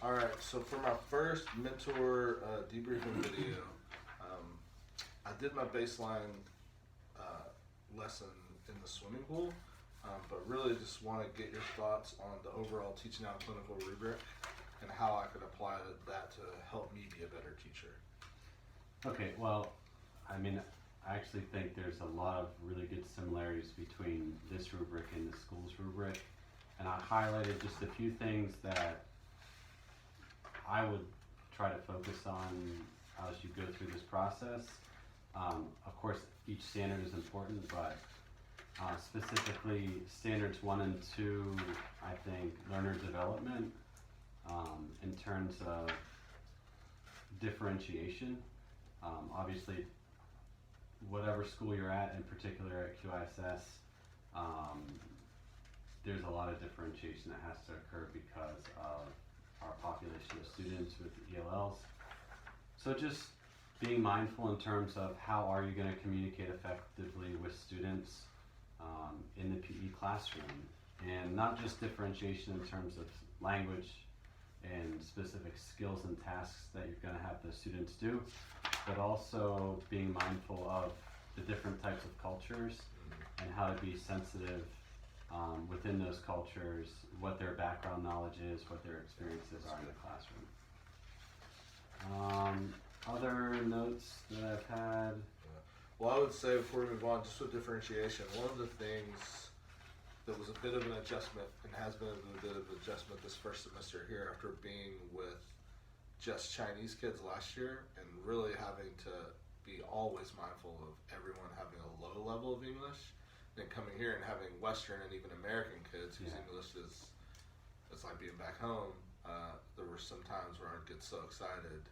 All right, so for my first mentor debriefing video, I did my baseline lesson in the swimming pool, but really just want to get your thoughts on the overall Teach Now clinical rubric and how I could apply that to help me be a better teacher. Okay, well, I mean, I actually think there's a lot of really good similarities between this rubric and the school's rubric, and I highlighted just a few things that I would try to focus on as you go through this process. Of course, each standard is important, but specifically standards 1 and 2, I think learner development in terms of differentiation. Obviously, whatever school you're at, in particular at QISS, there's a lot of differentiation that has to occur because of our population of students with ELLs. So just being mindful in terms of how are you going to communicate effectively with students in the PE classroom, and not just differentiation in terms of language and specific skills and tasks that you're going to have the students do, but also being mindful of the different types of cultures and how to be sensitive within those cultures, what their background knowledge is, what their experiences are in the classroom. Other notes that I've had? Well, I would say before we move on, just with differentiation, one of the things that was a bit of an adjustment and has been a bit of an adjustment this first semester here after being with just Chinese kids last year and really having to be always mindful of everyone having a low level of English, then coming here and having Western and even American kids whose English is it's like being back home. There were some times where I'd get so excited,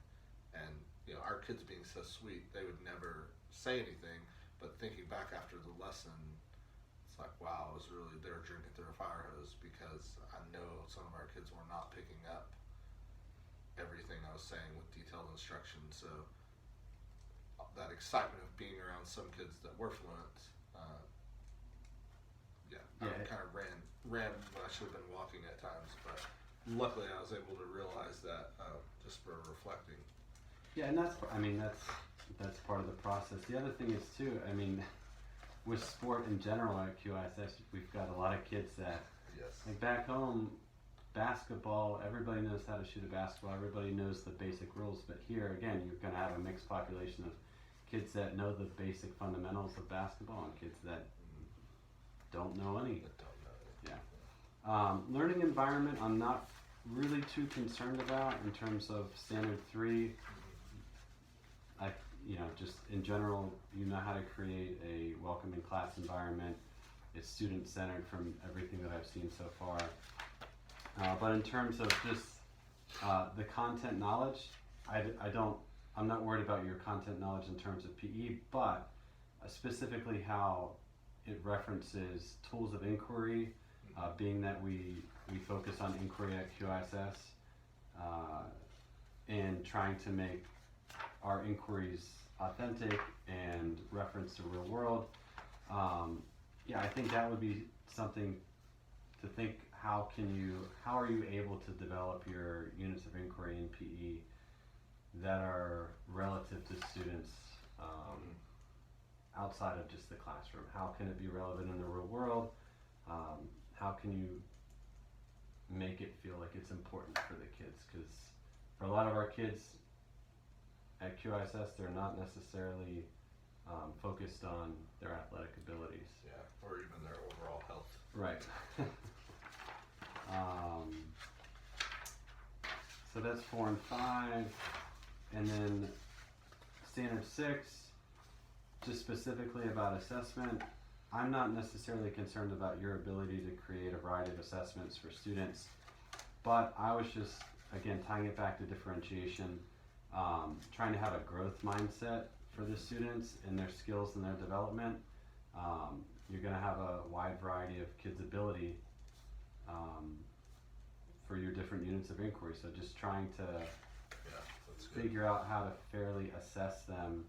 and our kids being so sweet, they would never say anything, but thinking back after the lesson, it's like, wow, it was really, they were drinking through a fire hose, because I know some of our kids were not picking up everything I was saying with detailed instructions. So that excitement of being around some kids that were fluent, I kind of ran when I should have been walking at times, but luckily I was able to realize that just for reflecting. Yeah, and that's part of the process. The other thing is too, I mean, with sport in general at QISS, we've got a lot of kids that, like back home, basketball, everybody knows how to shoot a basketball, everybody knows the basic rules, but here again, you're going to have a mixed population of kids that know the basic fundamentals of basketball and kids that don't know any. Learning environment, I'm not really too concerned about in terms of standard 3. Just in general, you know how to create a welcoming class environment. It's student-centered from everything that I've seen so far. But in terms of just the content knowledge, I'm not worried about your content knowledge in terms of PE, but specifically how it references tools of inquiry, being that we focus on inquiry at QISS, and trying to make our inquiries authentic and reference the real world. I think that would be something to think, how are you able to develop your units of inquiry in PE that are relative to students outside of just the classroom? How can it be relevant in the real world? How can you make it feel like it's important for the kids? Because for a lot of our kids at QISS, they're not necessarily focused on their athletic abilities. Yeah, or even their overall health. Right. So that's 4 and 5. And then standard 6, just specifically about assessment, I'm not necessarily concerned about your ability to create a variety of assessments for students, but I was just, again, tying it back to differentiation, trying to have a growth mindset for the students in their skills and their development. You're going to have a wide variety of kids' ability for your different units of inquiry, so just trying to figure out how to fairly assess them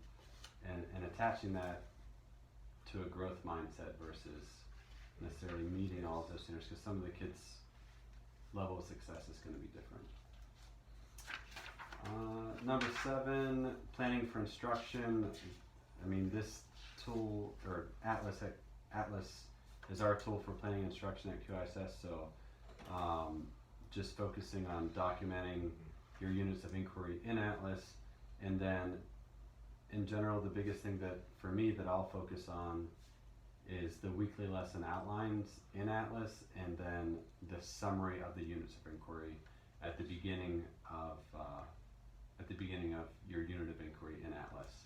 and attaching that to a growth mindset versus necessarily meeting all of those standards, because some of the kids' level of success is going to be different. Number 7, planning for instruction. I mean, this tool, or Atlas is our tool for planning instruction at QISS, so just focusing on documenting your units of inquiry in Atlas, and then in general, the biggest thing that for me that I'll focus on is the weekly lesson outlines in Atlas, and then the summary of the units of inquiry at the beginning of your unit of inquiry in Atlas.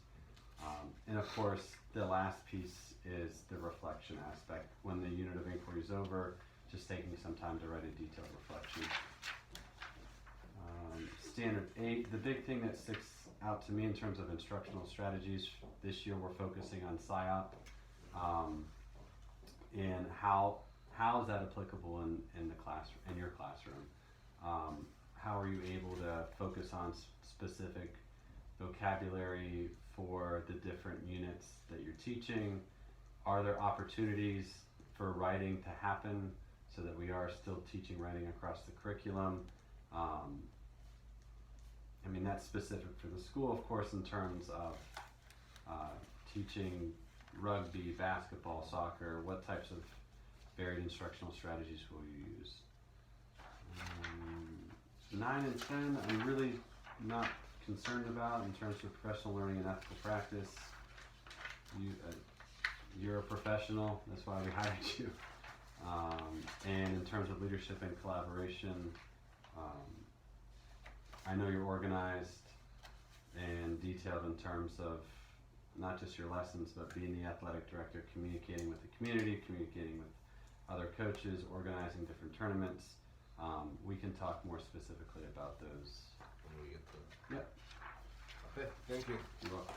And of course, the last piece is the reflection aspect. When the unit of inquiry is over, just taking some time to write a detailed reflection. Standard 8, the big thing that sticks out to me in terms of instructional strategies this year, we're focusing on SIOP, and how is that applicable in the classroom, in your classroom? How are you able to focus on specific vocabulary for the different units that you're teaching? Are there opportunities for writing to happen so that we are still teaching writing across the curriculum? I mean, that's specific for the school, of course, in terms of teaching rugby, basketball, soccer. What types of varied instructional strategies will you use? 9 and 10, I'm really not concerned about in terms of professional learning and ethical practice. You're a professional, that's why we hired you. And in terms of leadership and collaboration, I know you're organized and detailed in terms of not just your lessons, but being the athletic director, communicating with the community, communicating with other coaches, organizing different tournaments. We can talk more specifically about those. When we get to Yep. Okay, thank you. You're welcome.